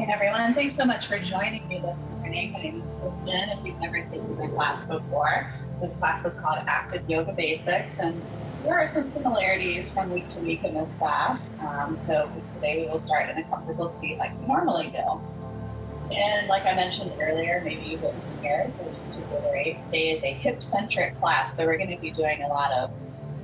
morning, everyone. Thanks so much for joining me this morning. My name is Kristen. If you've never taken my class before, this class was called Active Yoga Basics, and there are some similarities from week to week in this class. So today we will start in a comfortable seat like we normally do. And like I mentioned earlier, maybe you wouldn't hear, so just to reiterate, today is a hip-centric class. So we're going to be doing a lot of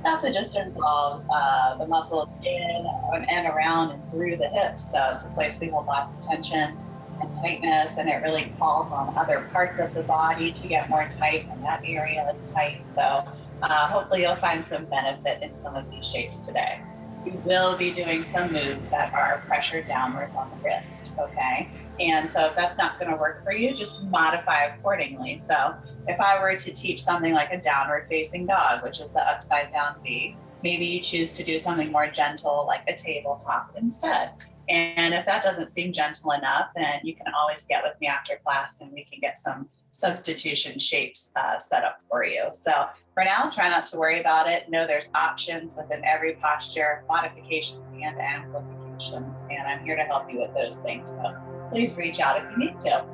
stuff that just involves the muscles in and around and through the hips. So it's a place we hold lots of tension and tightness, and it really calls on other parts of the body to get more tight when that area is tight. So hopefully you'll find some benefit in some of these shapes today. We will be doing some moves that are pressured downwards on the wrist, okay? And so if that's not going to work for you, just modify accordingly. So if I were to teach something like a downward facing dog, which is the upside down V, maybe you choose to do something more gentle like a tabletop instead. And if that doesn't seem gentle enough, then you can always get with me after class and we can get some substitution shapes set up for you. So for now, try not to worry about it. Know there's options within every posture, modifications and amplifications, and I'm here to help you with those things. So please reach out if you need to.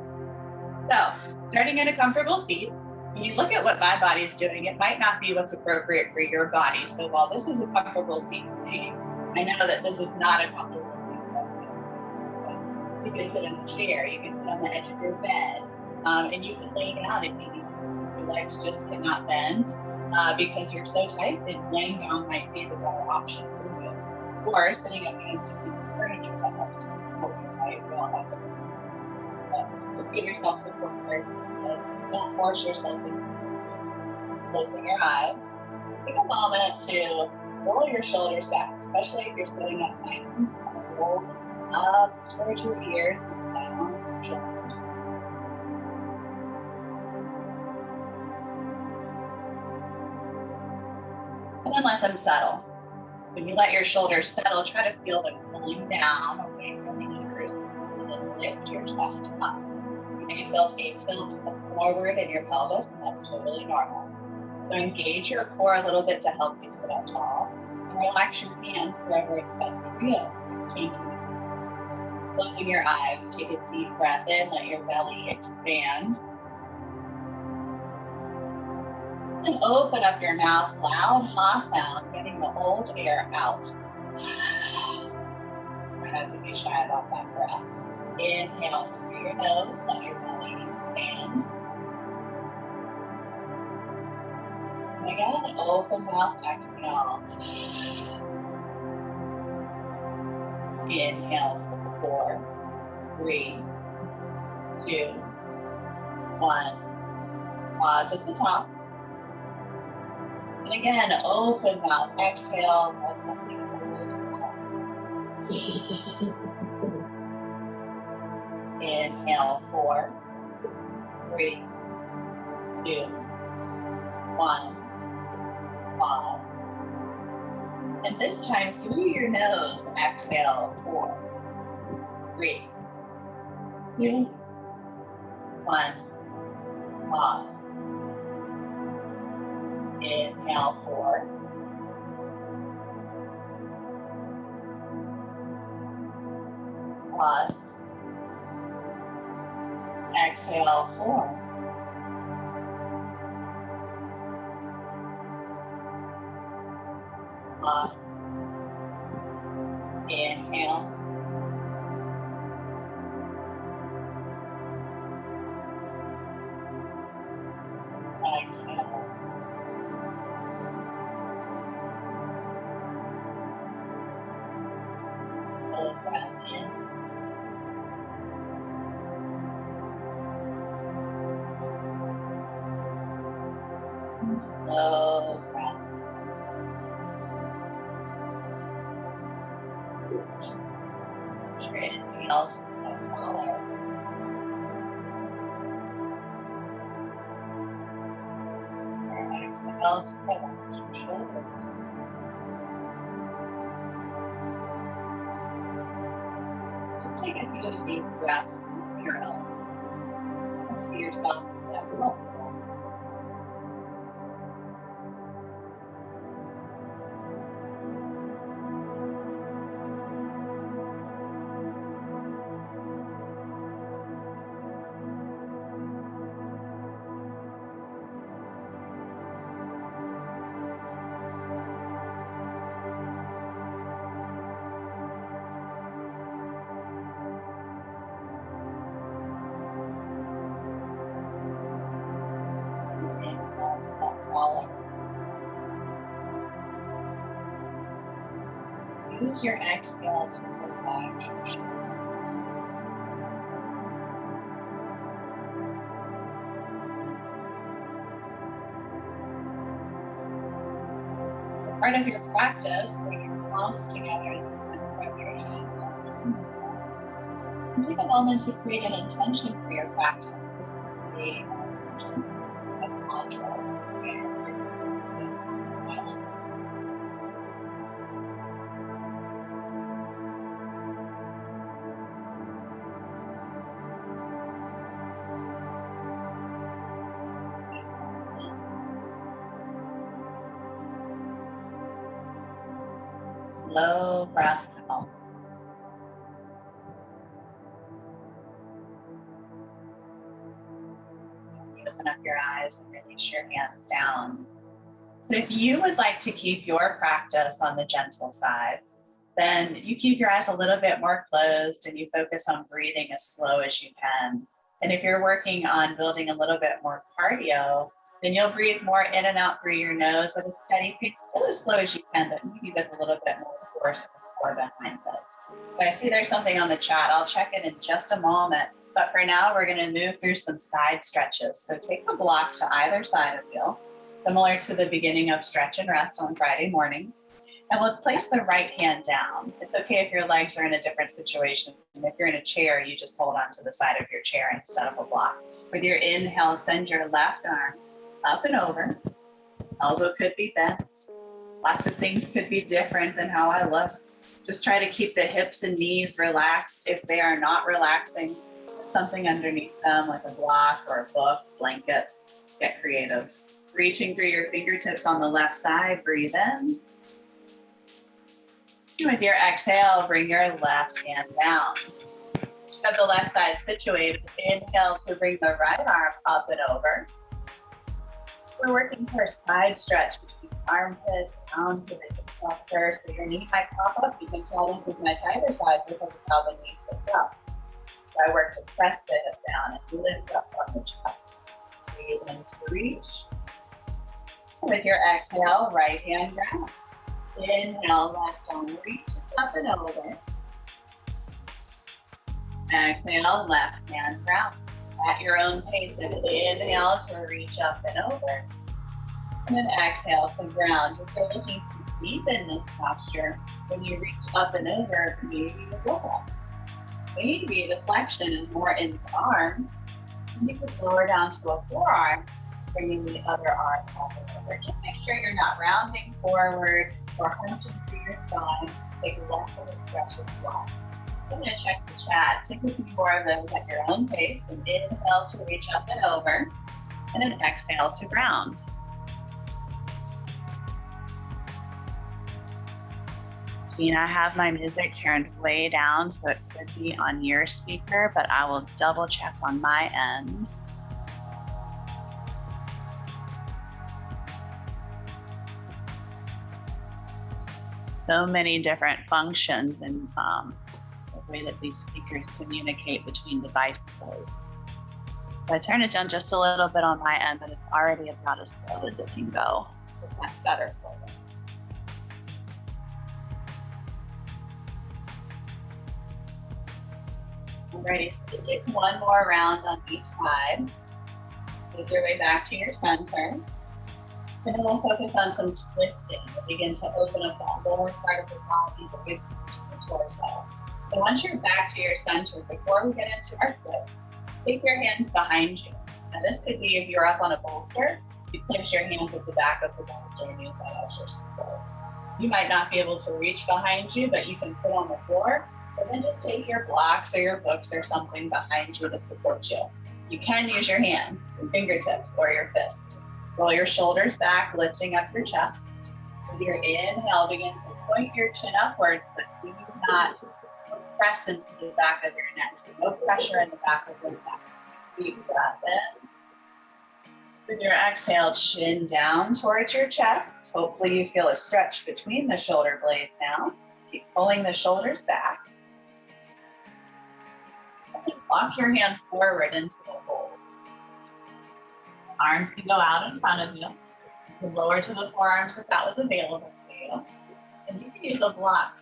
So starting in a comfortable seat, when you look at what my body is doing, it might not be what's appropriate for your body. So while this is a comfortable seat for me, I know that this is not a comfortable seat for you. So you can sit in the chair, you can sit on the edge of your bed, and you can lay down if you need to. Your legs just cannot bend because you're so tight, then laying down might be the better option for you. Or sitting up against a piece of furniture that helps to support you, right? We all have to just give yourself support. Don't force yourself into closing your eyes. Take a moment to roll your shoulders back, especially if you're sitting up nice and tall. Roll up towards your ears and down your shoulders. And then let them settle. When you let your shoulders settle, try to feel them pulling down away from the ears and then lift your chest up. You may feel a tilt forward in your pelvis, and that's totally normal. So engage your core a little bit to help you sit up tall, and relax your hand wherever it's best for you. Closing your eyes, take a deep breath in, let your belly expand. And open up your mouth, loud ha sound, getting the old air out. Try not to be shy about that breath. Inhale through your nose, let your belly expand. And again, open mouth, exhale. Inhale, 4, 3, 2, 1. Pause at the top. And again, open mouth, exhale, let something Inhale, 4, 3, 2, 1. Pause. And this time through your nose, exhale, 4, 3, 2, 1. Pause. Inhale, 4. Pause. Exhale, 4. Pause. Inhale. Exhale. Full breath in. And slow breath. Try to inhale to stand taller. Or exhale to relax your shoulders. Just take a few of these breaths on your own. To yourself as well. Use your exhale to relax your shoulders. Part of your practice, bring your palms together in the center of your hands. And take a moment to create an intention for your practice. This can be an intention of mantra, slow breath out. Open up your eyes and release your hands down. So if you would like to keep your practice on the gentle side, then you keep your eyes a little bit more closed and you focus on breathing as slow as you can. And if you're working on building a little bit more cardio, then you'll breathe more in and out through your nose at a steady pace, still as slow as you can, but maybe with a little bit more force or behind it. But I see there's something on the chat. I'll check it in just a moment. But for now, we're going to move through some side stretches. So take a block to either side of you, similar to the beginning of stretch and rest on Friday mornings. And we'll place the right hand down. It's okay if your legs are in a different situation. And if you're in a chair, you just hold on to the side of your chair instead of a block. With your inhale, send your left arm up and over. Elbow could be bent. Lots of things could be different than how I look. Just try to keep the hips and knees relaxed. If they are not relaxing, put something underneath them like a block or a book, blanket. Get creative. Reaching through your fingertips on the left side, breathe in. With your exhale, bring your left hand down. Have the left side situated. Inhale to bring the right arm up and over. We're working for a side stretch between armpits down to the hip flexor, so your knee might pop up. You can tell this is my tighter side because of how the knee sits up. So I work to press the hip down and lift up on the chest. Breathe in to reach. With your exhale, right hand grounds. Inhale, left arm reaches up and over. Exhale, left hand grounds. At your own pace, and inhale to reach up and over. And then exhale to ground. If you're looking to deepen this posture, when you reach up and over, maybe the roll up. Maybe the flexion is more in the arms. And you could lower down to a forearm, bringing the other arm up and over. Just make sure you're not rounding forward or hunching to your side. Take less of a stretch as well. I'm going to check the chat. Take a few more of those at your own pace. And inhale to reach up and over. And then exhale to ground. Gina, I have my music turned way down, so it could be on your speaker, but I will double check on my end. So many different functions and the way that these speakers communicate between devices. So I turn it down just a little bit on my end, but it's already about as low as it can go. So that's better for them. Alrighty, so just take one more round on each side. Make your way back to your center. And then we'll focus on some twisting. We'll begin to open up that lower part of the body, the big torso. So once you're back to your center, before we get into our twist, take your hands behind you. Now this could be if you're up on a bolster, you place your hands at the back of the bolster and use that as your support. You might not be able to reach behind you, but you can sit on the floor, and then just take your blocks or your books or something behind you to support you. You can use your hands, your fingertips, or your fist. Roll your shoulders back, lifting up your chest. With your inhale, begin to point your chin upwards, but do not press into the back of your neck. So no pressure in the back of your neck. Deep breath in. With your exhale, chin down towards your chest. Hopefully you feel a stretch between the shoulder blades now. Keep pulling the shoulders back. And walk your hands forward into the hold. Arms can go out in front of you. You can lower to the forearms if that was available to you. And you can use a block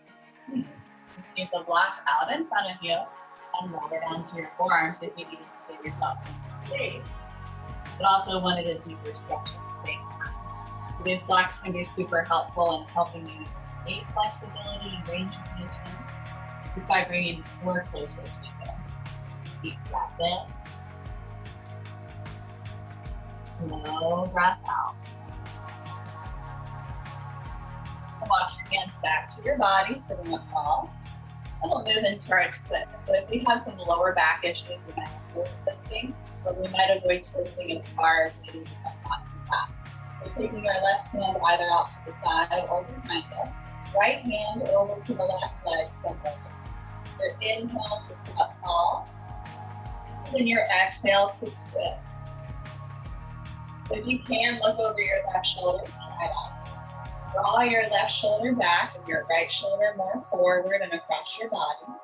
Use a block out in front of you and lower down to your forearms if you need to give yourself some space, but also wanted a deeper stretch at the same time. So these blocks can be super helpful in helping you create flexibility and range of motion just by bringing the core closer to you. Deep breath in, slow breath out. And walk your hands back to your body, sitting up tall. And we'll move into our twist. So if we have some lower back issues, we might avoid twisting, but we might avoid twisting as far as maybe become hot and fat. So taking our left hand either out to the side or behind us, right hand over to the left leg somewhere. Your inhale to sit up tall, and then your exhale to twist. So if you can, look over your left shoulder, try that. Draw your left shoulder back and your right shoulder more forward and across your body.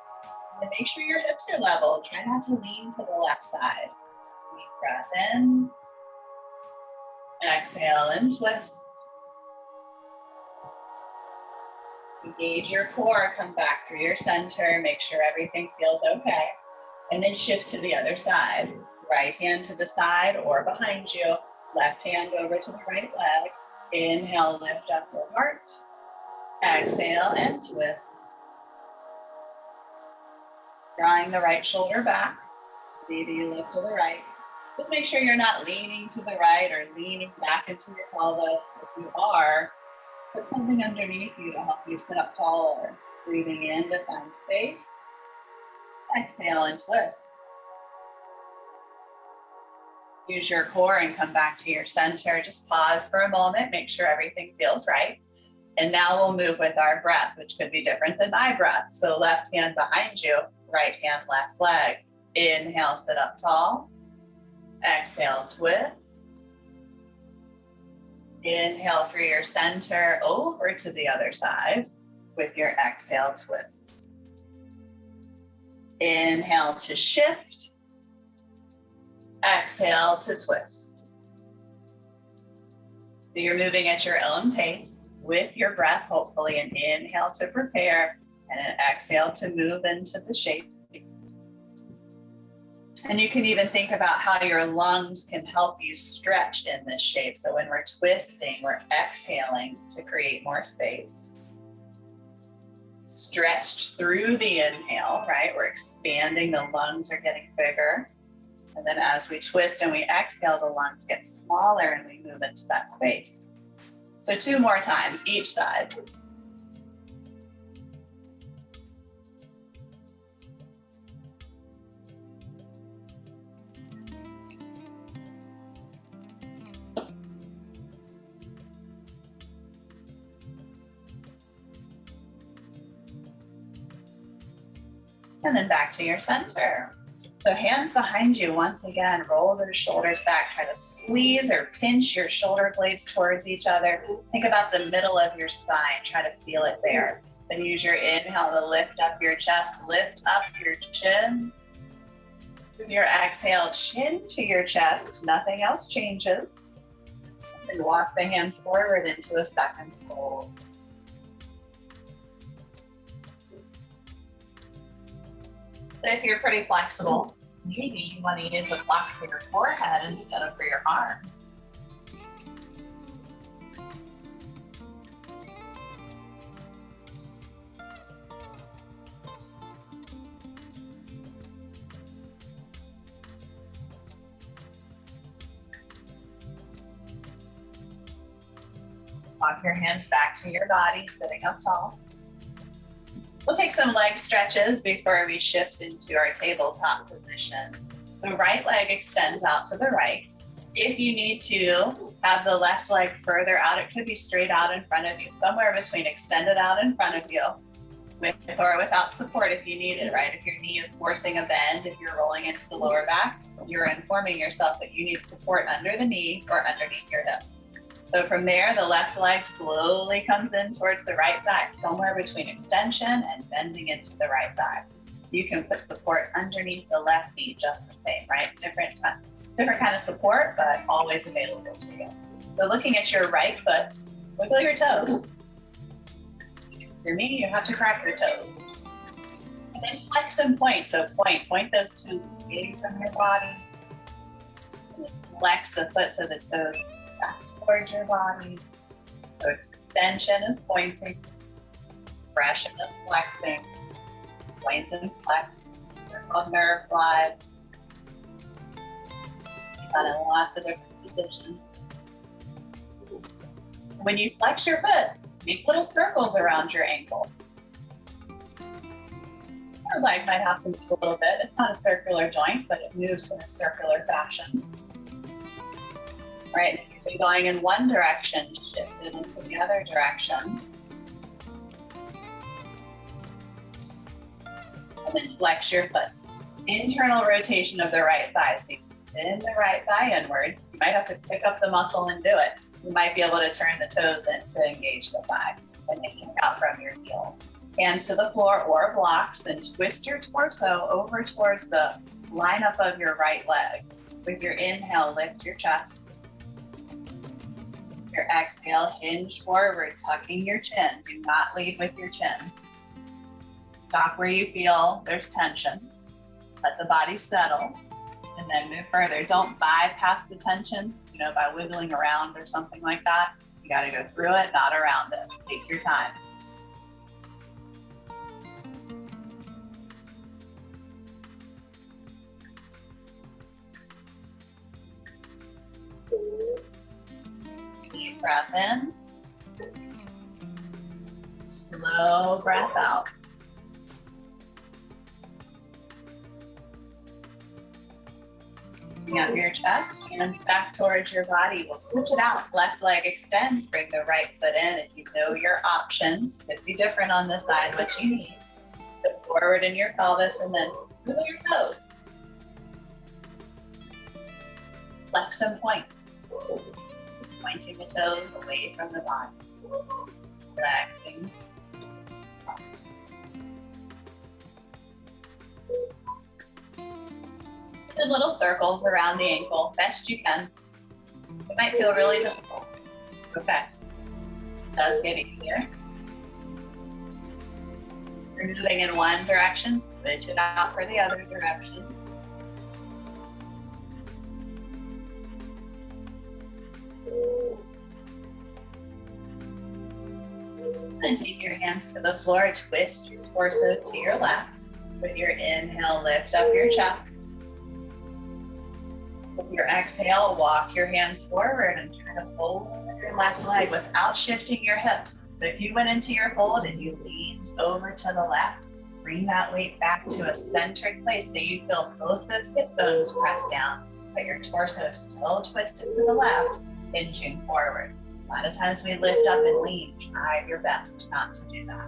And make sure your hips are level. Try not to lean to the left side. Deep breath in. Exhale and twist. Engage your core. Come back through your center. Make sure everything feels okay. And then shift to the other side. Right hand to the side or behind you. Left hand over to the right leg. Inhale, lift up your heart. Exhale and twist. Drawing the right shoulder back. Maybe you look to the right. Just make sure you're not leaning to the right or leaning back into your pelvis. If you are, put something underneath you to help you sit up taller. Breathing in to find space. Exhale and twist. Use your core and come back to your center. Just pause for a moment, make sure everything feels right. And now we'll move with our breath, which could be different than my breath. So left hand behind you, right hand, left leg. Inhale, sit up tall. Exhale, twist. Inhale through your center over to the other side with your exhale, twist. Inhale to shift. Exhale to twist. So you're moving at your own pace with your breath, hopefully an inhale to prepare and an exhale to move into the shape. And you can even think about how your lungs can help you stretch in this shape. So when we're twisting, we're exhaling to create more space. Stretched through the inhale, right? We're expanding, the lungs are getting bigger. And then as we twist and we exhale, the lungs get smaller and we move into that space. So 2 more times, each side. And then back to your center. So hands behind you, once again, roll those shoulders back, try to squeeze or pinch your shoulder blades towards each other. Think about the middle of your spine, try to feel it there. Then use your inhale to lift up your chest, lift up your chin. With your exhale, chin to your chest, nothing else changes. And walk the hands forward into a second fold. If you're pretty flexible, maybe you want to use a block for your forehead instead of for your arms. Walk your hands back to your body, sitting up tall. We'll take some leg stretches before we shift into our tabletop position. The right leg extends out to the right. If you need to have the left leg further out, it could be straight out in front of you, somewhere between extended out in front of you, with or without support if you need it, right? If your knee is forcing a bend, if you're rolling into the lower back, you're informing yourself that you need support under the knee or underneath your hip. So from there, the left leg slowly comes in towards the right thigh, somewhere between extension and bending into the right thigh. You can put support underneath the left knee just the same, right? Different kind of support, but always available to you. So looking at your right foot, wiggle your toes. For me, you have to crack your toes. And then flex and point. So point those toes away from your body. And then flex the foot so the toes back towards your body. So extension is pointing, compression is flexing, point and flex. They're called nerve glides. Done in lots of different positions. When you flex your foot, make little circles around your ankle. Your leg might have to move a little bit. It's not a circular joint, but it moves in a circular fashion. Right, if you've been going in one direction, shift it into the other direction. And then flex your foot. Internal rotation of the right thigh. So you spin the right thigh inwards. You might have to pick up the muscle and do it. You might be able to turn the toes in to engage the thigh and then kick out from your heel. Hands to the floor or blocks, then twist your torso over towards the lineup of your right leg. With your inhale, lift your chest. Your exhale, hinge forward, tucking your chin. Do not lead with your chin. Stop where you feel there's tension. Let the body settle and then move further. Don't bypass the tension, by wiggling around or something like that. You got to go through it, not around it. Take your time. Deep breath in. Slow breath out. Up your chest, hands back towards your body. We'll switch it out. Left leg extends, bring the right foot in. If you know your options, could be different on this side, what you need. Put forward in your pelvis and then wiggle your toes. Flex and point. Pointing the toes away from the body. Relaxing. Little circles around the ankle, best you can. It might feel really difficult. Okay, it does get easier. You're moving in one direction, switch it out for the other direction. And take your hands to the floor, twist your torso to your left. With your inhale, lift up your chest. With your exhale, walk your hands forward and try to fold your left leg without shifting your hips. So if you went into your fold and you leaned over to the left, bring that weight back to a centered place so you feel both those hip bones press down, but your torso still twisted to the left, hinging forward. A lot of times we lift up and lean. Try your best not to do that.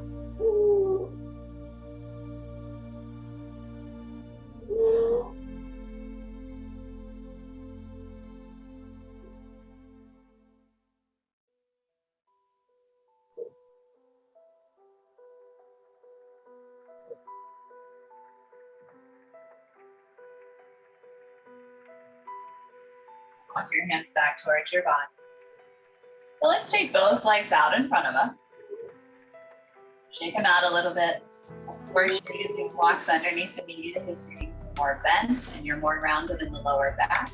Walk your hands back towards your body. So let's take both legs out in front of us. Shake them out a little bit. Of course, you're using blocks underneath the knees if your knees are more bent and you're more rounded in the lower back.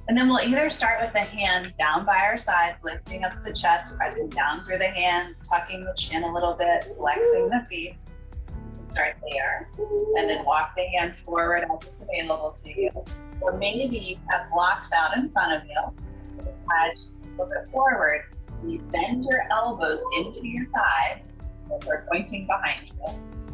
And then we'll either start with the hands down by our sides, lifting up the chest, pressing down through the hands, tucking the chin a little bit, flexing the feet. Start there, and then walk the hands forward as it's available to you. Or maybe you have blocks out in front of you, to the sides, just a little bit forward. You bend your elbows into your thighs, as they're pointing behind you,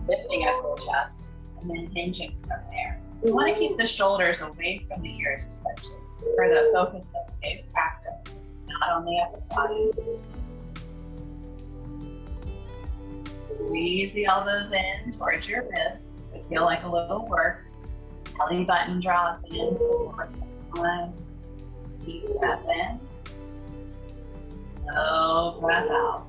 lifting up your chest, and then hinging from there. We want to keep the shoulders away from the ears, especially for the focus of today's practice, not on the upper body. Squeeze the elbows in towards your wrists. It feel like a little work. Belly button draws in, support this time. Deep breath in. Slow breath out.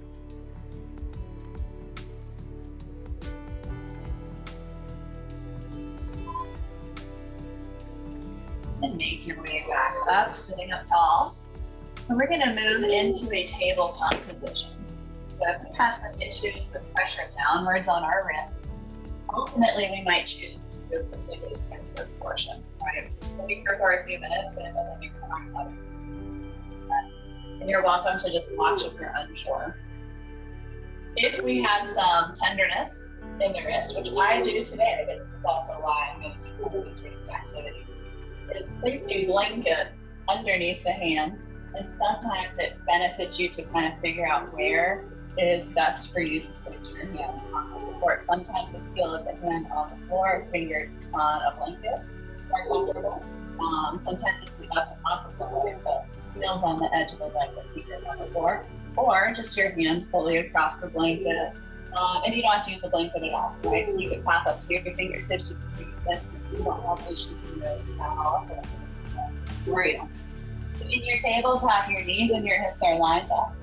And make your way back up, sitting up tall. And we're gonna move into a tabletop position. So if we have some issues with pressure downwards on our wrists, Ultimately, we might choose to move completely skip this portion, right? Maybe for a few minutes, but it doesn't mean we're not going to. And you're welcome to just watch if you're unsure. If we have some tenderness in the wrist, which I do today, but this is also why I'm going to do some of this wrist activity, is place a blanket underneath the hands, and sometimes it benefits you to kind of figure out where it is best for you to place your hand on the support. Sometimes the feel of the hand on the floor, fingers on a blanket, are comfortable. Sometimes it's the opposite way, so feels on the edge of the blanket, fingers on the floor, or just your hand fully across the blanket. And you don't have to use a blanket at all, right? You can pop up to your fingertips, you can do this, you don't have issues in this at all, so worry about. In your tabletop, your knees and your hips are lined up.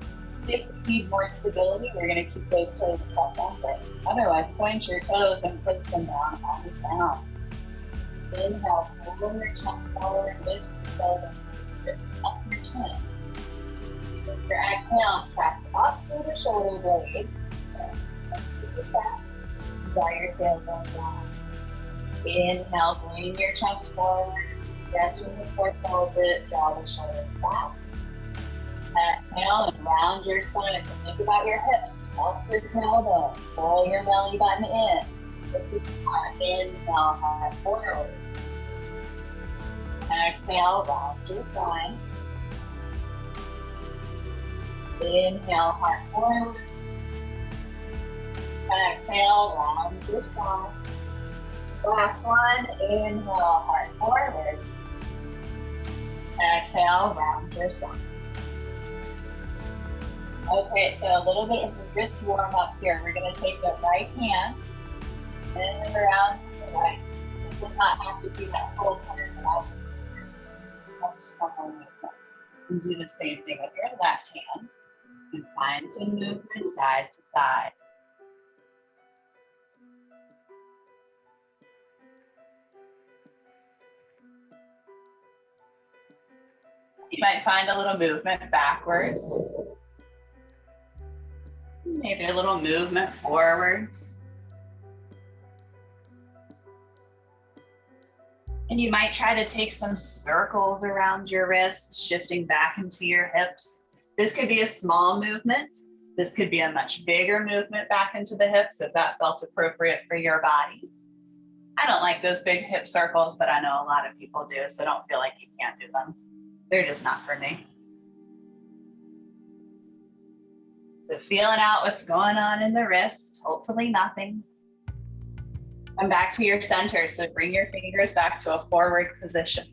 If you need more stability, we're going to keep those toes tucked under. Otherwise, point your toes and put them down on the ground. Inhale, pull your chest forward, lift your shoulders, lift up your chin. With your exhale, press up through the shoulder blades. Keep your chest, draw your tailbone down. Inhale, bring your chest forward, stretching the torso a little bit, draw the shoulders back. Exhale and round your spine. So think about your hips. Tilt your tailbone. Pull your belly button in. Lift your heart. Inhale, heart forward. Exhale, round your spine. Inhale, heart forward. Exhale, round your spine. Last one. Inhale, heart forward. Exhale, round your spine. Okay, so a little bit of a wrist warm up here. We're going to take the right hand and around to the right. It does not have to be that full turn, but I'll just follow movement. And do the same thing with your left hand and find some movement side to side. You might find a little movement backwards. Maybe a little movement forwards. And you might try to take some circles around your wrist, shifting back into your hips. This could be a small movement. This could be a much bigger movement back into the hips if that felt appropriate for your body. I don't like those big hip circles, but I know a lot of people do, so don't feel like you can't do them. They're just not for me. So feeling out what's going on in the wrist, hopefully nothing. Come back to your center, so bring your fingers back to a forward position.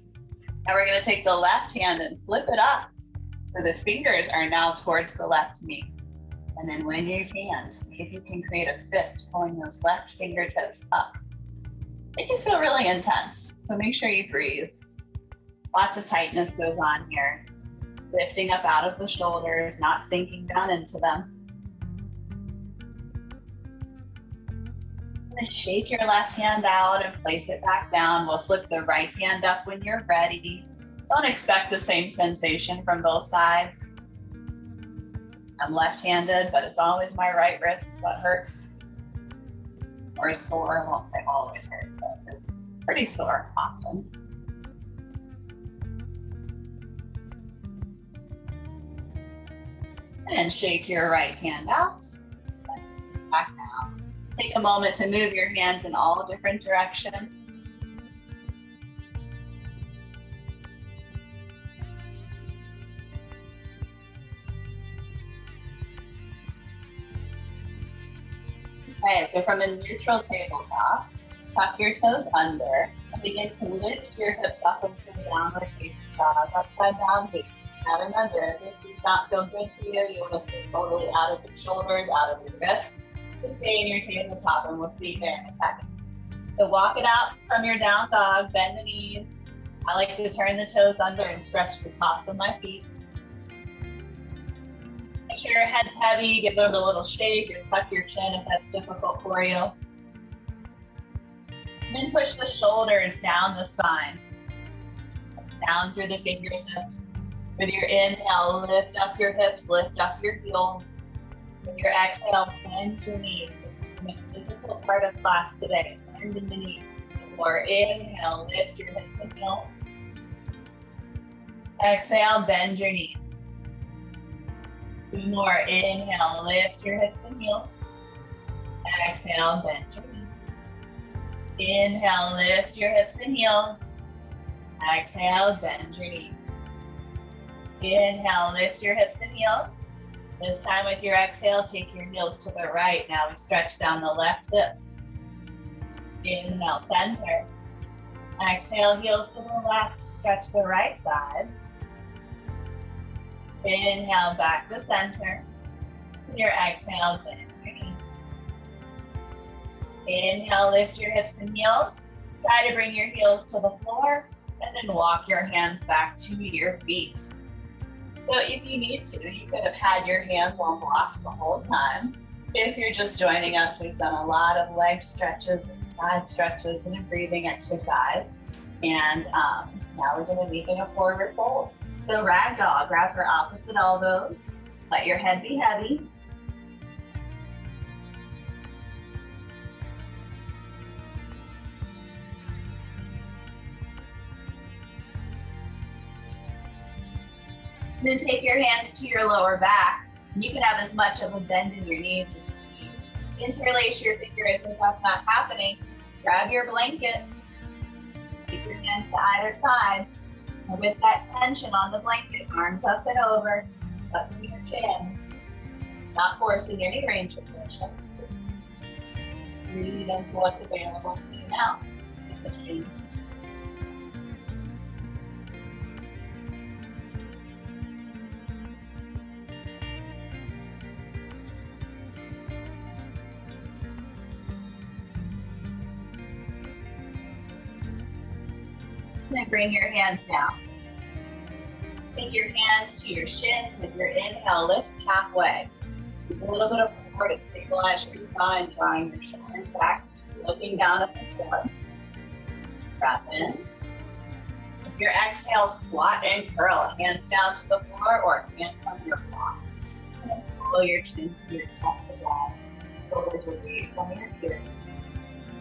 Now we're going to take the left hand and flip it up, so the fingers are now towards the left knee. And then when you can, see if you can create a fist, pulling those left fingertips up. It can feel really intense, so make sure you breathe. Lots of tightness goes on here. Lifting up out of the shoulders, not sinking down into them. And shake your left hand out and place it back down. We'll flip the right hand up when you're ready. Don't expect the same sensation from both sides. I'm left-handed, but it's always my right wrist that hurts. Or sore, I won't say always hurts, but it's pretty sore often. And shake your right hand out. Back down. Take a moment to move your hands in all different directions. Okay, so from a neutral tabletop, tuck your toes under and begin to lift your hips up and downward facing dog, upside down facing. Now remember, if this does not feel good to you, you want to stay totally out of your shoulders, out of your wrists. Just stay in your tabletop and we'll see you there in a second. So walk it out from your down dog, bend the knees. I like to turn the toes under and stretch the tops of my feet. Make sure your head's heavy, give it a little shake or tuck your chin if that's difficult for you. And then push the shoulders down the spine, down through the fingertips. With your inhale, lift up your hips, lift up your heels. With your exhale, bend your knees. The most difficult part of class today, bend in the knees. Or inhale, lift your hips and heels. Exhale, bend your knees. 2 more, inhale, lift your hips and heels. Exhale, bend your knees. Inhale, lift your hips and heels. Exhale, bend your knees. Inhale, lift your hips and heels. This time with your exhale, take your heels to the right. Now we stretch down the left hip. Inhale, center. Exhale, heels to the left, stretch the right side. Inhale, back to center. With your exhale, bend your knees. Inhale, lift your hips and heels. Try to bring your heels to the floor and then walk your hands back to your feet. So if you need to, you could have had your hands on block the whole time. If you're just joining us, we've done a lot of leg stretches and side stretches and a breathing exercise. And now we're going to be in a forward fold. So ragdoll, grab your opposite elbows. Let your head be heavy. Then take your hands to your lower back. You can have as much of a bend in your knees as you need. Interlace your fingers if that's not happening. Grab your blanket. Keep your hands to either side. And with that tension on the blanket, arms up and over, up to your chin. Not forcing any range of motion. Breathe into what's available to you now. Then bring your hands down. Take your hands to your shins. With your inhale, lift halfway. Use a little bit of core to stabilize your spine, drawing your shoulders back, looking down at the floor. Breath in. With your exhale, squat and curl. Hands down to the floor or hands on your blocks. So pull your chin to your chest again. Shoulders away from your ears.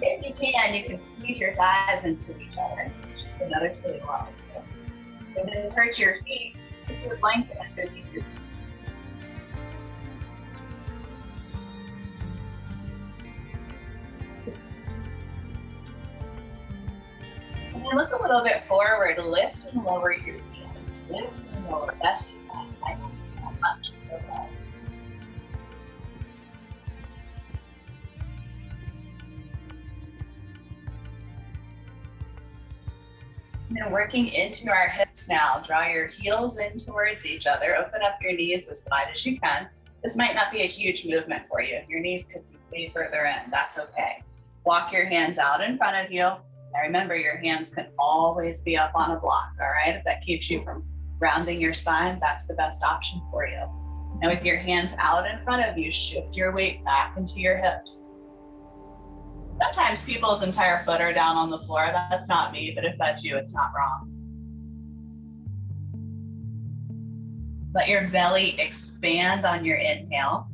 If you can squeeze your thighs into each other. Just another stabilizer. If this hurts your feet, put your blanket underneath your feet. And then look a little bit forward, lift and lower your heels. Lift and lower, best you can. I don't know how much. Okay. And then working into our hips now. Draw your heels in towards each other. Open up your knees as wide as you can. This might not be a huge movement for you. Your knees could be way further in. That's okay. Walk your hands out in front of you. Now remember, your hands can always be up on a block, all right? If that keeps you from rounding your spine, that's the best option for you. Now with your hands out in front of you, shift your weight back into your hips. Sometimes people's entire foot are down on the floor. That's not me, but if that's you, it's not wrong. Let your belly expand on your inhale.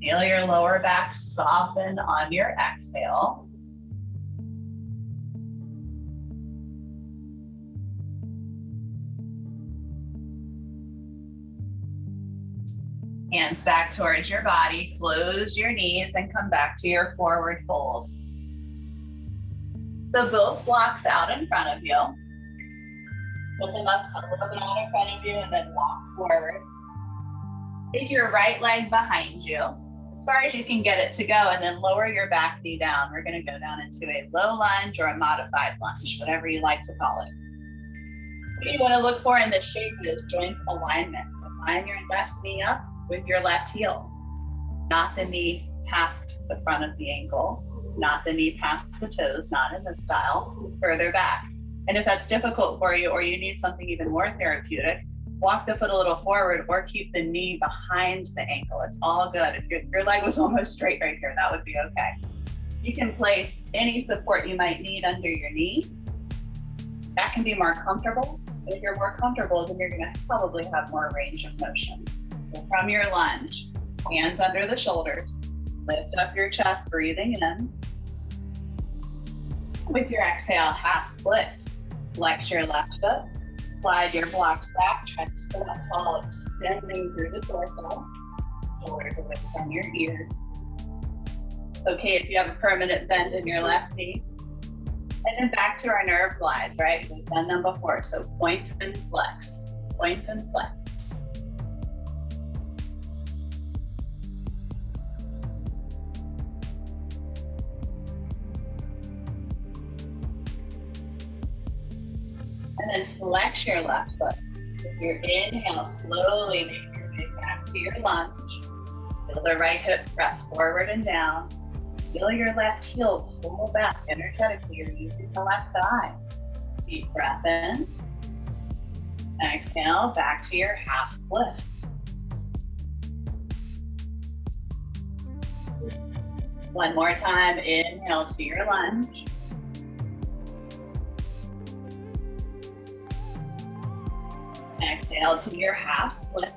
Feel your lower back soften on your exhale. Hands back towards your body, close your knees and come back to your forward fold. So both blocks out in front of you. Put them up a little bit out in front of you and then walk forward. Take your right leg behind you, as far as you can get it to go, and then lower your back knee down. We're gonna go down into a low lunge or a modified lunge, whatever you like to call it. What you wanna look for in this shape is joint alignment. So line your left knee up with your left heel, not the knee past the front of the ankle, not the knee past the toes, not in this style, further back. And if that's difficult for you or you need something even more therapeutic, walk the foot a little forward or keep the knee behind the ankle. It's all good. If your leg was almost straight right here, that would be okay. You can place any support you might need under your knee. That can be more comfortable. If you're more comfortable, then you're gonna probably have more range of motion. So from your lunge, Hands under the shoulders. Lift up your chest, breathing in. With your exhale, half splits. Flex your left foot. Slide your blocks back. Try to sit up tall, extending through the torso. Shoulders away from your ears. Okay, if you have a permanent bend in your left knee. And then back to our nerve glides, right? We've done them before. So point and flex. Point and flex. And then flex your left foot. With your inhale, slowly make your way back to your lunge. Feel the right hip press forward and down. Feel your left heel pull back energetically. You're using the left thigh. Deep breath in. Exhale, back to your half splits. One more time, inhale to your lunge. Exhale to your half splits.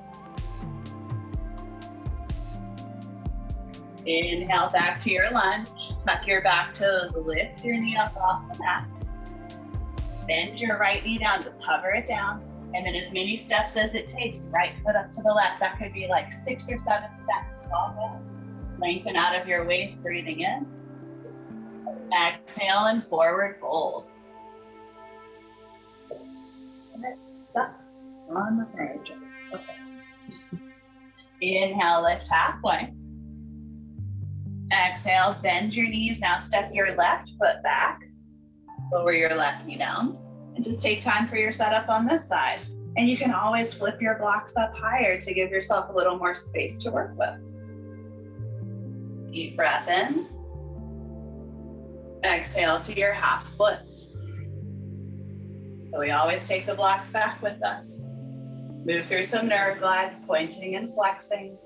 Inhale back to your lunge. Tuck your back toes, lift your knee up off the mat. Bend your right knee down, just hover it down. And then as many steps as it takes, right foot up to the left. That could be like 6 or 7 steps. It's all good. Lengthen out of your waist, breathing in. Exhale and forward fold. Stop on the verge. Okay. Inhale, lift halfway. Exhale, bend your knees. Now step your left foot back. Lower your left knee down. And just take time for your setup on this side. And you can always flip your blocks up higher to give yourself a little more space to work with. Deep breath in. Exhale to your half splits. So we always take the blocks back with us. Move through some nerve glides, pointing and flexing.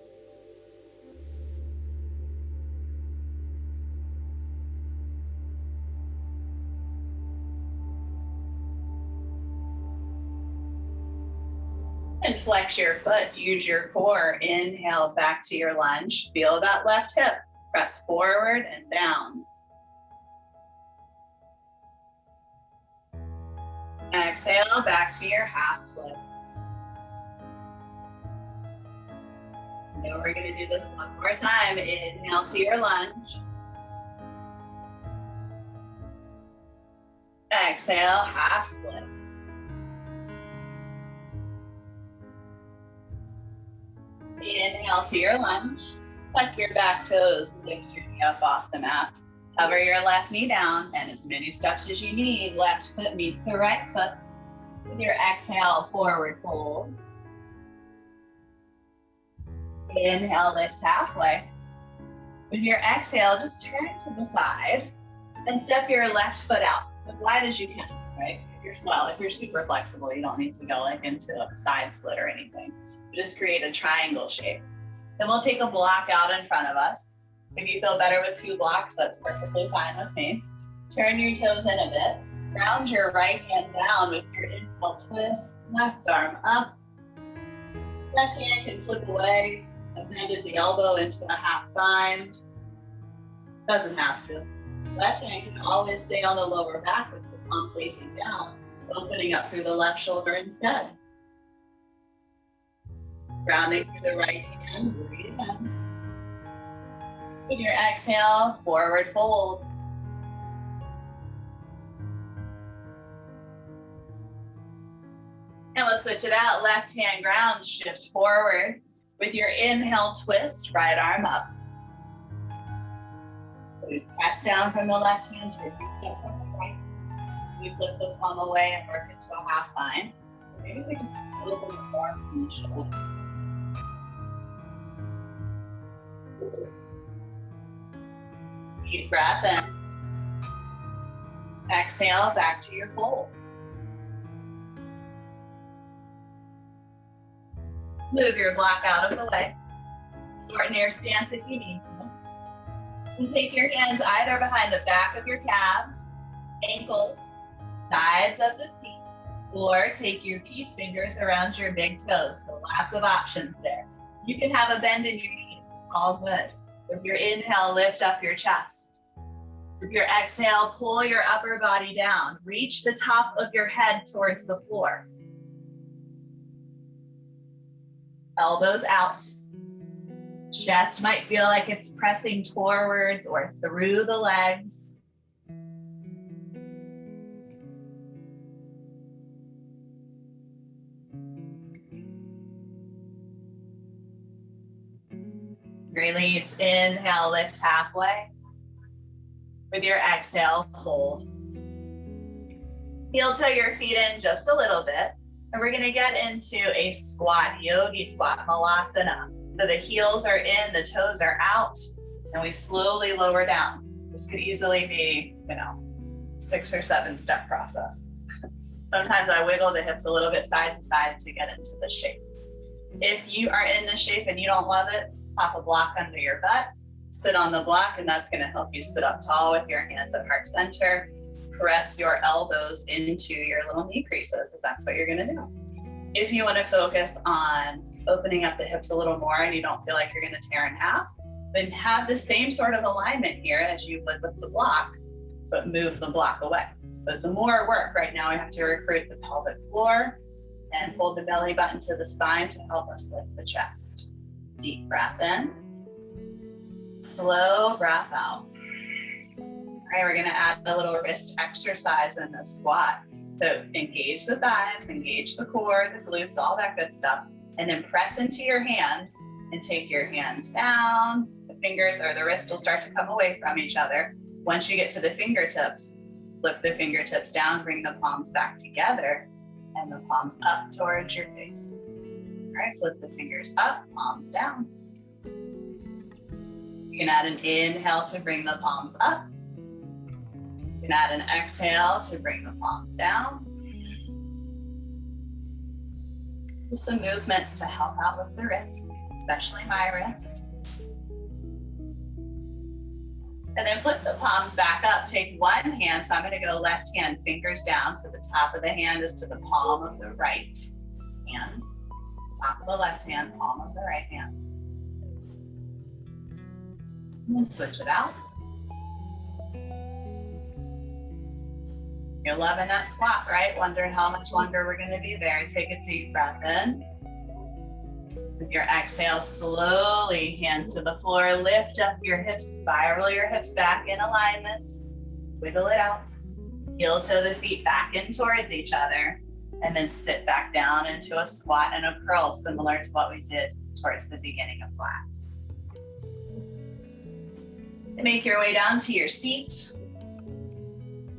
And flex your foot, use your core. Inhale back to your lunge. Feel that left hip. Press forward and down. Exhale back to your half splits. Now we're going to do this one more time. Inhale to your lunge. Exhale, half splits. Inhale to your lunge. Tuck your back toes, lift your knee up off the mat. Cover your left knee down, and as many steps as you need. Left foot meets the right foot. With your exhale, forward fold. Inhale, lift halfway. With your exhale, just turn to the side and step your left foot out as wide as you can, right? If you're super flexible, you don't need to go like into a side split or anything. Just create a triangle shape. Then we'll take a block out in front of us. If you feel better with 2 blocks, that's perfectly fine with me. Turn your toes in a bit. Ground your right hand down with your inhale twist. Left arm up. Left hand can flip away. I've bended the elbow into a half bind. Doesn't have to. Left hand can always stay on the lower back with the palm facing down, opening up through the left shoulder instead. Grounding through the right hand, breathe in. With your exhale, forward fold. And we'll switch it out. Left hand ground, shift forward. With your inhale, twist, right arm up. We press down from the left hand to reach up from the right. We flip the palm away and work into a half bind. Maybe we can a little bit more from the shoulder. Deep breath in. Exhale, back to your fold. Move your block out of the way. Shorten your stance if you need to. And take your hands either behind the back of your calves, ankles, sides of the feet, or take your peace fingers around your big toes. So lots of options there. You can have a bend in your knees. All good. With your inhale, lift up your chest. With your exhale, pull your upper body down. Reach the top of your head towards the floor. Elbows out. Chest might feel like it's pressing towards or through the legs. Release, inhale, lift halfway. With your exhale, hold. Heel toe your feet in just a little bit. And we're gonna get into a squat, yogi squat, malasana. So the heels are in, the toes are out, and we slowly lower down. This could easily be, 6 or 7 step process. Sometimes I wiggle the hips a little bit side to side to get into the shape. If you are in this shape and you don't love it, pop a block under your butt, sit on the block, and that's gonna help you sit up tall with your hands at heart center. Press your elbows into your little knee creases if that's what you're gonna do. If you wanna focus on opening up the hips a little more and you don't feel like you're gonna tear in half, then have the same sort of alignment here as you would with the block, but move the block away. So it's more work. Right now we have to recruit the pelvic floor and hold the belly button to the spine to help us lift the chest. Deep breath in, slow breath out. All right, we're gonna add a little wrist exercise in this squat. So engage the thighs, engage the core, the glutes, all that good stuff. And then press into your hands and take your hands down. The fingers or the wrist will start to come away from each other. Once you get to the fingertips, flip the fingertips down, bring the palms back together and the palms up towards your face. All right, flip the fingers up, palms down. You can add an inhale to bring the palms up. You can add an exhale to bring the palms down. Do some movements to help out with the wrist, especially my wrist. And then flip the palms back up. Take one hand, so I'm gonna go left hand, fingers down, so the top of the hand is to the palm of the right hand. Top of the left hand, palm of the right hand. And then switch it out. You're loving that squat, right? Wondering how much longer we're gonna be there. Take a deep breath in. With your exhale, slowly, hands to the floor, lift up your hips, spiral your hips back in alignment, wiggle it out. Heel toe the feet back in towards each other, and then sit back down into a squat and a curl, similar to what we did towards the beginning of class. And make your way down to your seat.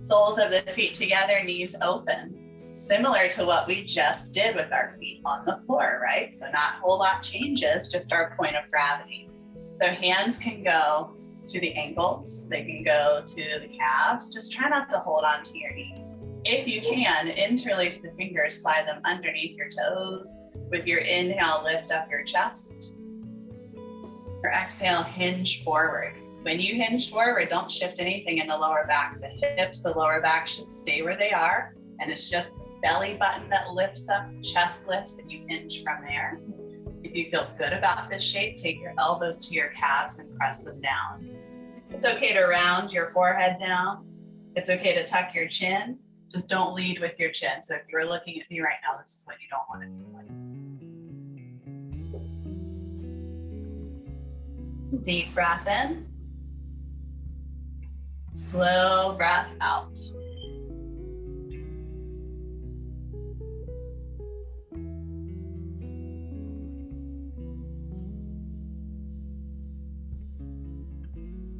Soles of the feet together, knees open. Similar to what we just did with our feet on the floor, right? So not a whole lot changes, just our point of gravity. So hands can go to the ankles, they can go to the calves. Just try not to hold on to your knees. If you can, interlace the fingers, slide them underneath your toes. With your inhale, lift up your chest. Your exhale, hinge forward. When you hinge forward, don't shift anything in the lower back. The hips, the lower back should stay where they are. And it's just the belly button that lifts up, chest lifts, and you hinge from there. If you feel good about this shape, take your elbows to your calves and press them down. It's okay to round your forehead down. It's okay to tuck your chin. Just don't lead with your chin. So if you're looking at me right now, this is what you don't want to do. Deep breath in. Slow breath out.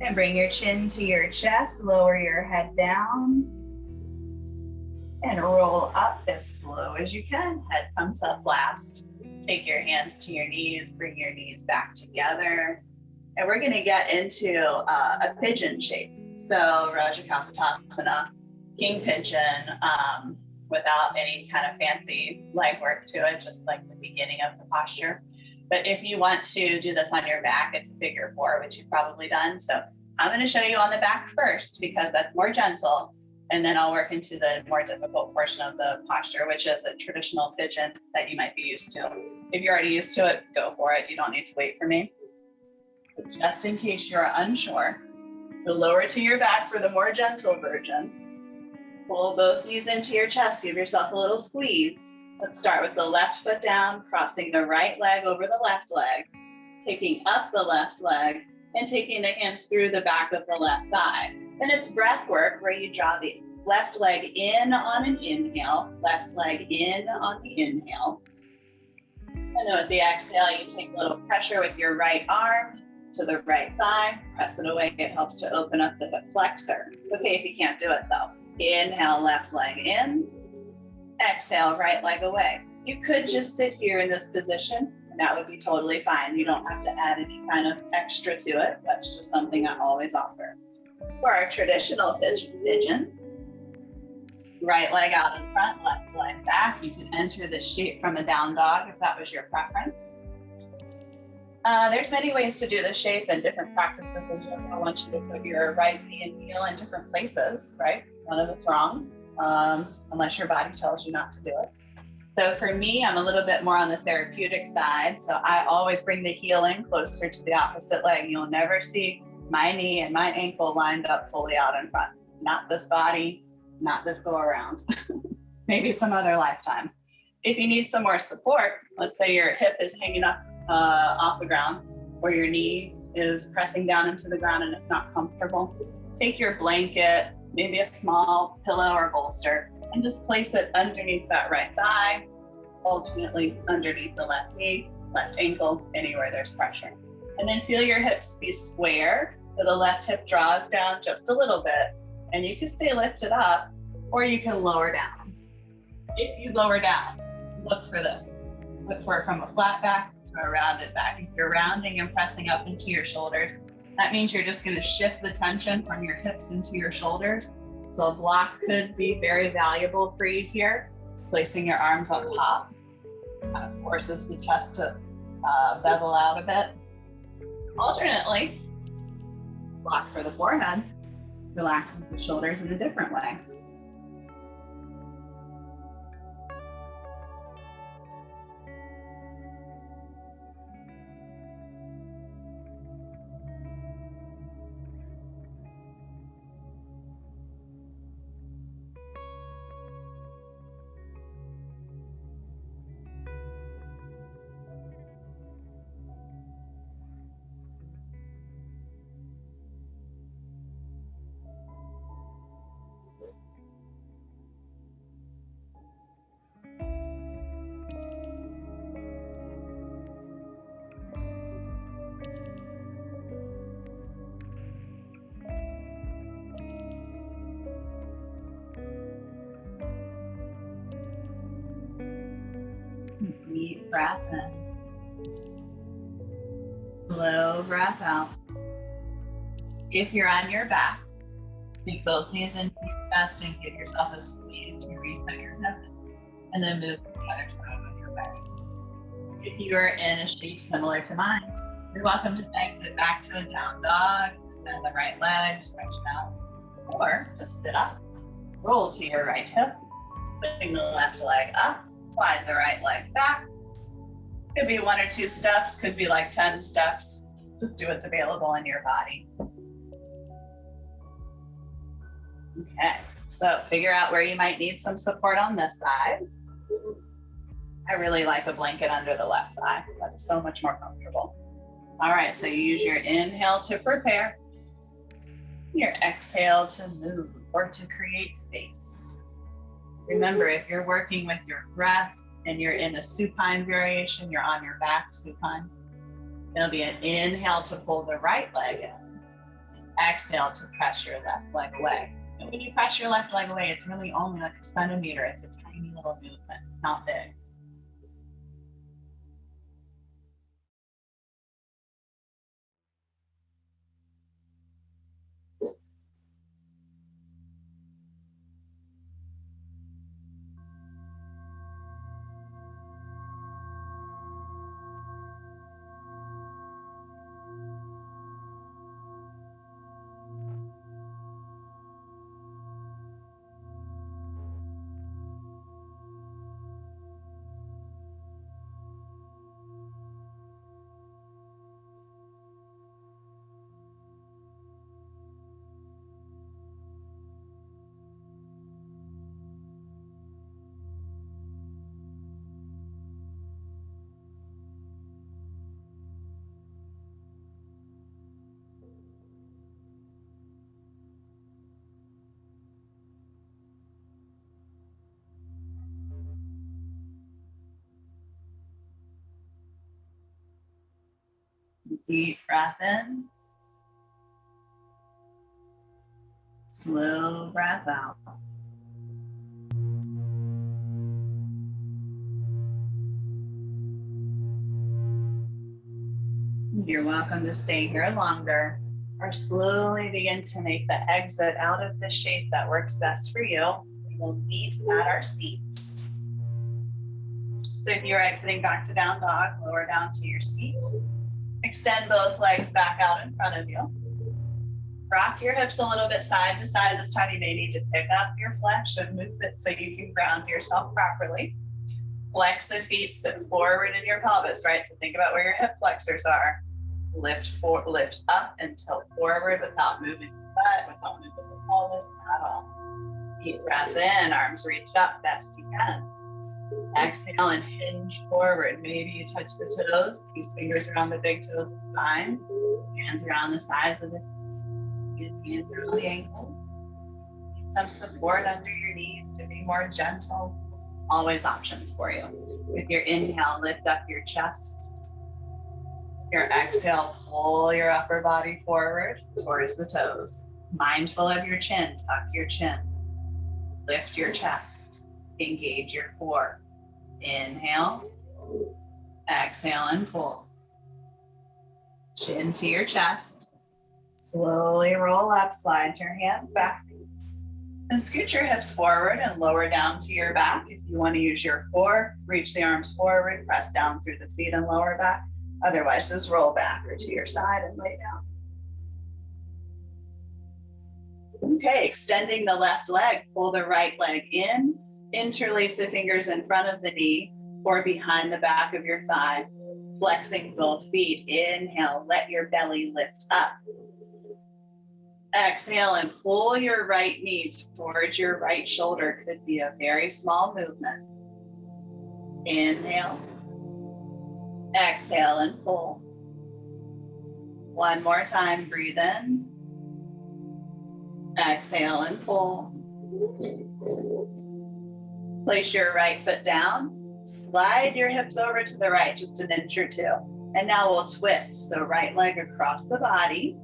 And bring your chin to your chest, lower your head down, and roll up as slow as you can. Head comes up last. Take your hands to your knees, bring your knees back together. And we're gonna get into a pigeon shape. So Rajakapatasana, king pigeon, without any kind of fancy leg work to it, just like the beginning of the posture. But if you want to do this on your back, it's a figure 4, which you've probably done. So I'm going to show you on the back first because that's more gentle. And then I'll work into the more difficult portion of the posture, which is a traditional pigeon that you might be used to. If you're already used to it, go for it. You don't need to wait for me. But just in case you're unsure, the lower to your back for the more gentle version. Pull both knees into your chest, give yourself a little squeeze. Let's start with the left foot down, crossing the right leg over the left leg, picking up the left leg, and taking the hands through the back of the left thigh. Then it's breath work where you draw the left leg in on an inhale, left leg in on the inhale. And then with the exhale, you take a little pressure with your right arm to the right thigh, press it away. It helps to open up the hip flexor. It's okay if you can't do it though. Inhale, left leg in. Exhale, right leg away. You could just sit here in this position, and that would be totally fine. You don't have to add any kind of extra to it. That's just something I always offer. For our traditional pigeon, right leg out in front, left leg back. You can enter this shape from a down dog if that was your preference. There's many ways to do the shape and different practices, and I want you to put your right knee and heel in different places, right? None of it's wrong, unless your body tells you not to do it. So for me, I'm a little bit more on the therapeutic side. So I always bring the heel in closer to the opposite leg. You'll never see my knee and my ankle lined up fully out in front. Not this body, not this go around. Maybe some other lifetime. If you need some more support, let's say your hip is hanging up off the ground, or your knee is pressing down into the ground and it's not comfortable, take your blanket, maybe a small pillow or bolster, and just place it underneath that right thigh, ultimately underneath the left knee, left ankle, anywhere there's pressure. And then feel your hips be square, so the left hip draws down just a little bit, and you can stay lifted up, or you can lower down. If you lower down, look for this. Look for it from a flat back to a rounded back. If you're rounding and pressing up into your shoulders, that means you're just going to shift the tension from your hips into your shoulders. So a block could be very valuable for you here. Placing your arms on top kind of forces the chest to bevel out a bit. Alternately, block for the forehead relaxes the shoulders in a different way. Deep breath in. Slow breath out. If you're on your back, take both knees into your chest and give yourself a squeeze to reset your hips, and then move to the other side of your back. If you are in a shape similar to mine, you're welcome to exit back to a down dog, extend the right leg, stretch it out, or just sit up, roll to your right hip, putting the left leg up, slide the right leg back. Could be 1 or 2 steps, could be like 10 steps. Just do what's available in your body. Okay, so figure out where you might need some support on this side. I really like a blanket under the left thigh. That's so much more comfortable. All right, so you use your inhale to prepare, your exhale to move or to create space. Remember, if you're working with your breath and you're in the supine variation, you're on your back supine, it'll be an inhale to pull the right leg in, exhale to press your left leg away. And when you press your left leg away, it's really only like a centimeter. It's a tiny little movement. It's not big. Deep breath in. Slow breath out. You're welcome to stay here longer or slowly begin to make the exit out of the shape that works best for you. We will meet at our seats. So if you're exiting back to down dog, lower down to your seat. Extend both legs back out in front of you. Rock your hips a little bit side to side. This time you may need to pick up your flesh and move it so you can ground yourself properly. Flex the feet, sit forward in your pelvis, right? So think about where your hip flexors are. Lift up and tilt forward without moving the butt, without moving the pelvis at all. Deep breath in, arms reached up best you can. Exhale and hinge forward. Maybe you touch the toes, use fingers around the big toes is fine. Hands around the sides of the feet, hands around the ankles. Some support under your knees to be more gentle. Always options for you. With your inhale, lift up your chest. Your exhale, pull your upper body forward towards the toes. Mindful of your chin, tuck your chin. Lift your chest, engage your core. Inhale, exhale and pull. Chin to your chest. Slowly roll up, slide your hands back. And scoot your hips forward and lower down to your back. If you want to use your core, reach the arms forward, press down through the feet and lower back. Otherwise, just roll back or to your side and lay down. Okay, extending the left leg, pull the right leg in, interlace the fingers in front of the knee or behind the back of your thigh, flexing both feet. Inhale, let your belly lift up. Exhale and pull your right knee towards your right shoulder. Could be a very small movement. Inhale. Exhale and pull. One more time, breathe in. Exhale and pull. Place your right foot down. Slide your hips over to the right, just an inch or two. And now we'll twist. So right leg across the body.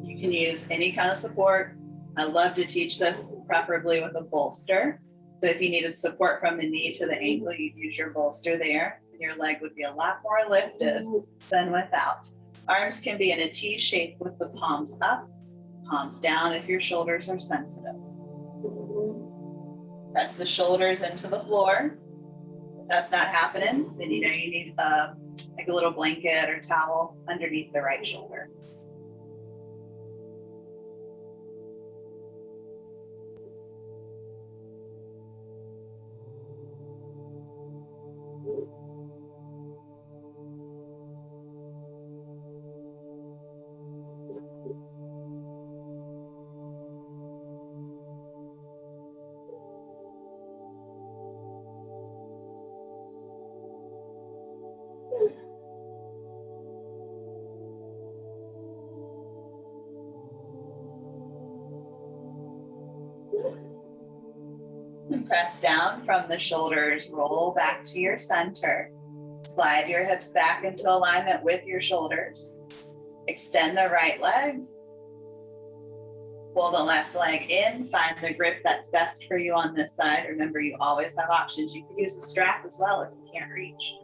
You can use any kind of support. I love to teach this, preferably with a bolster. So if you needed support from the knee to the ankle, you'd use your bolster there. And your leg would be a lot more lifted than without. Arms can be in a T shape with the palms up, palms down if your shoulders are sensitive. Press the shoulders into the floor. If that's not happening, then you know you need like a little blanket or towel underneath the right shoulder. And press down from the shoulders, roll back to your center. Slide your hips back into alignment with your shoulders. Extend the right leg. Pull the left leg in, find the grip that's best for you on this side. Remember, you always have options. You can use a strap as well if you can't reach.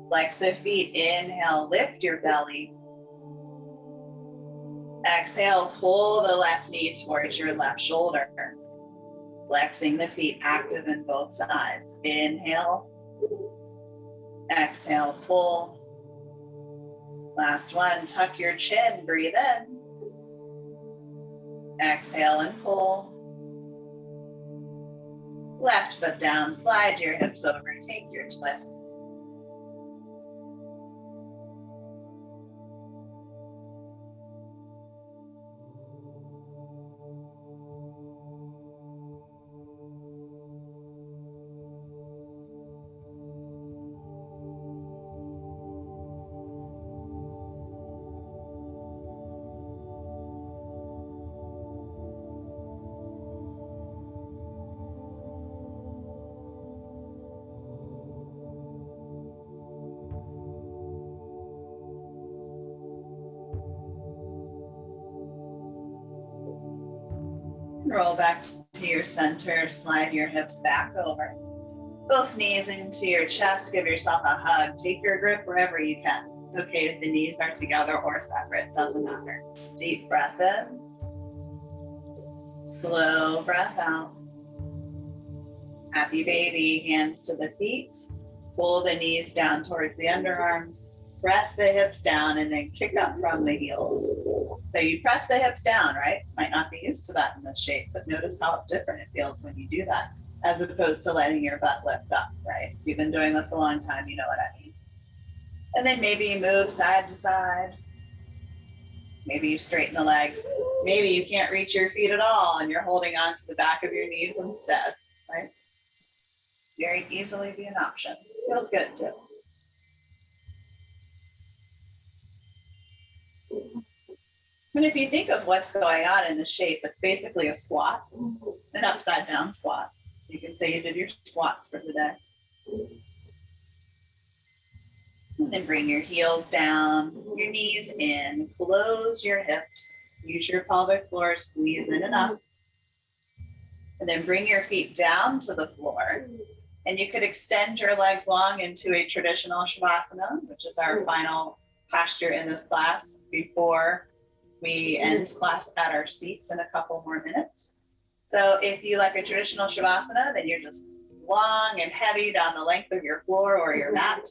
Flex the feet, inhale, lift your belly. Exhale, pull the left knee towards your left shoulder. Flexing the feet, active in both sides. Inhale. Exhale, pull. Last one, tuck your chin, breathe in. Exhale and pull. Left foot down, slide your hips over, take your twist. Roll back to your center, slide your hips back over. Both knees into your chest, give yourself a hug. Take your grip wherever you can. It's okay if the knees are together or separate, doesn't matter. Deep breath in. Slow breath out. Happy baby, hands to the feet. Pull the knees down towards the underarms. Press the hips down and then kick up from the heels. So you press the hips down, right? Might not be used to that in this shape, but notice how different it feels when you do that, as opposed to letting your butt lift up, right? If you've been doing this a long time, you know what I mean. And then maybe you move side to side. Maybe you straighten the legs. Maybe you can't reach your feet at all and you're holding on to the back of your knees instead, right? Very easily be an option. Feels good too. And if you think of what's going on in the shape, it's basically a squat, an upside down squat. You can say you did your squats for the day. And then bring your heels down, your knees in, close your hips, use your pelvic floor, squeeze in and up. And then bring your feet down to the floor. And you could extend your legs long into a traditional Shavasana, which is our final posture in this class before we end class at our seats in a couple more minutes. So if you like a traditional Shavasana, then you're just long and heavy down the length of your floor or your mat.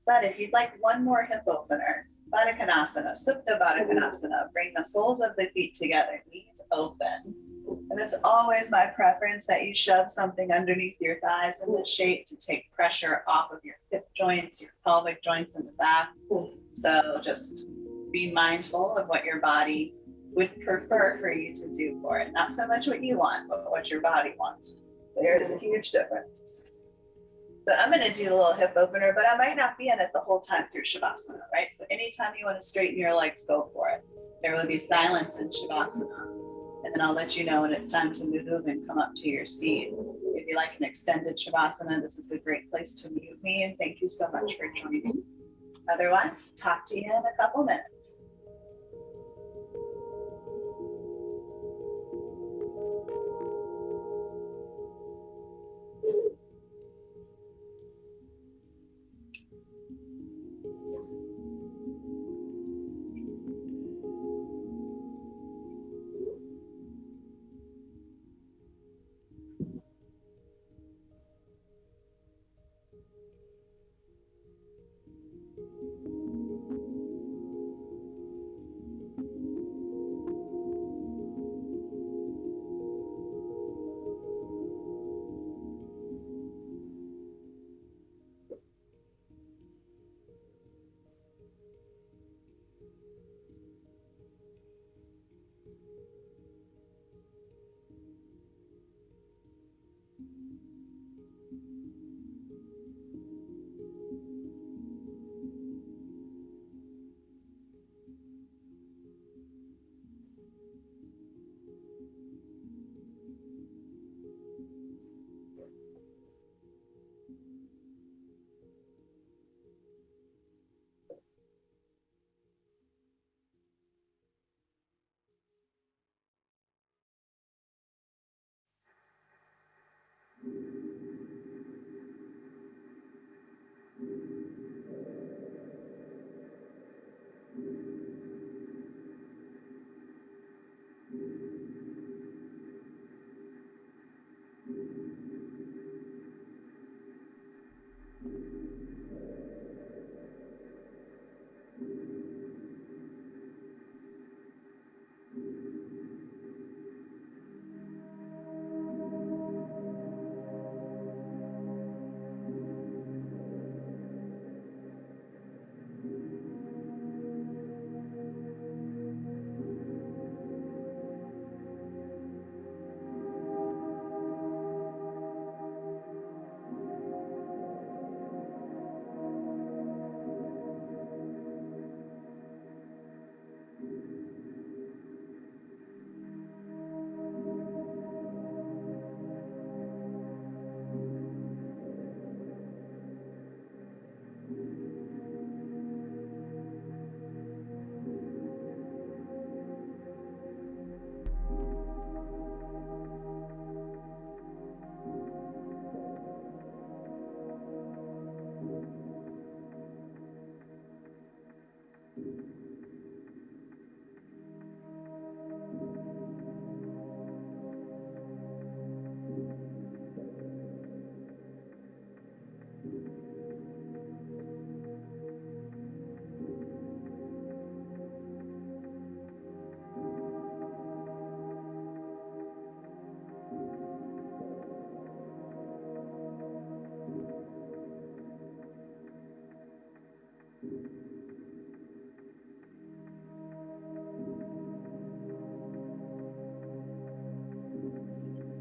But if you'd like one more hip opener, Baddha Konasana, Supta Baddha Konasana, bring the soles of the feet together, knees open. And it's always my preference that you shove something underneath your thighs in this shape to take pressure off of your hip joints, your pelvic joints in the back. So just be mindful of what your body would prefer for you to do for it. Not so much what you want, but what your body wants. There is a huge difference. So I'm going to do a little hip opener, but I might not be in it the whole time through Shavasana, right? So anytime you want to straighten your legs, go for it. There will be silence in Shavasana. And then I'll let you know when it's time to move and come up to your seat. If you like an extended Shavasana, this is a great place to mute me. And thank you so much for joining. Otherwise, talk to you in a couple minutes.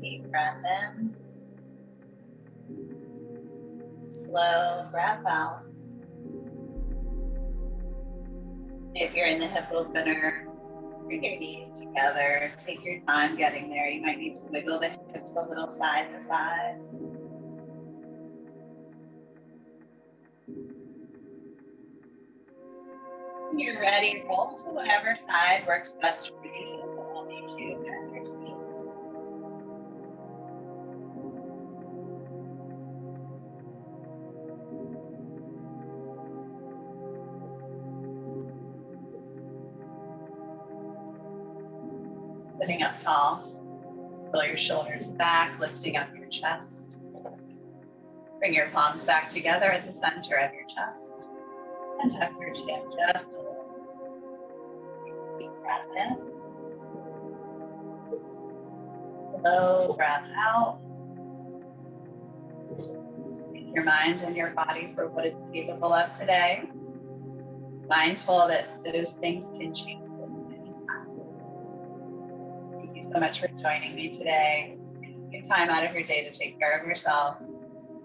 Deep breath in. Slow breath out. If you're in the hip opener, bring your knees together. Take your time getting there. You might need to wiggle the hips a little side to side. When you're ready, roll to whatever side works best for you. I'll meet you at your seat. Sitting up tall. Pull your shoulders back, lifting up your chest. Bring your palms back together at the center of your chest. And tuck your chin just a little. Deep breath in. Slow breath out. Thank your mind and your body for what it's capable of today. Mindful that those things can change at any time. Thank you so much for joining me today. Taking time out of your day to take care of yourself.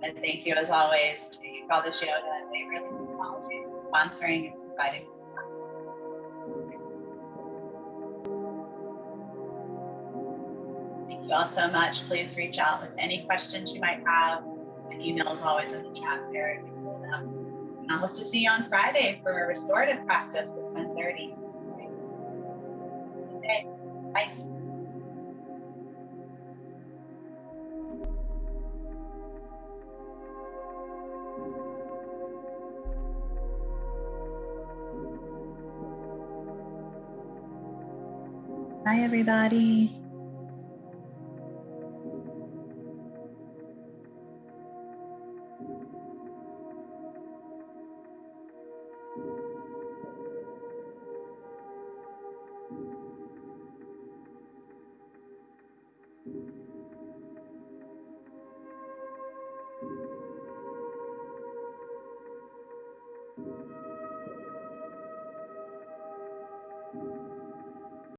And thank you, as always, to College Yoga and Raleigh Technology for sponsoring and providing this platform. Thank you all so much. Please reach out with any questions you might have. My email is always in the chat there. And I hope to see you on Friday for a restorative practice at 10:30. Okay, bye. Bye, everybody.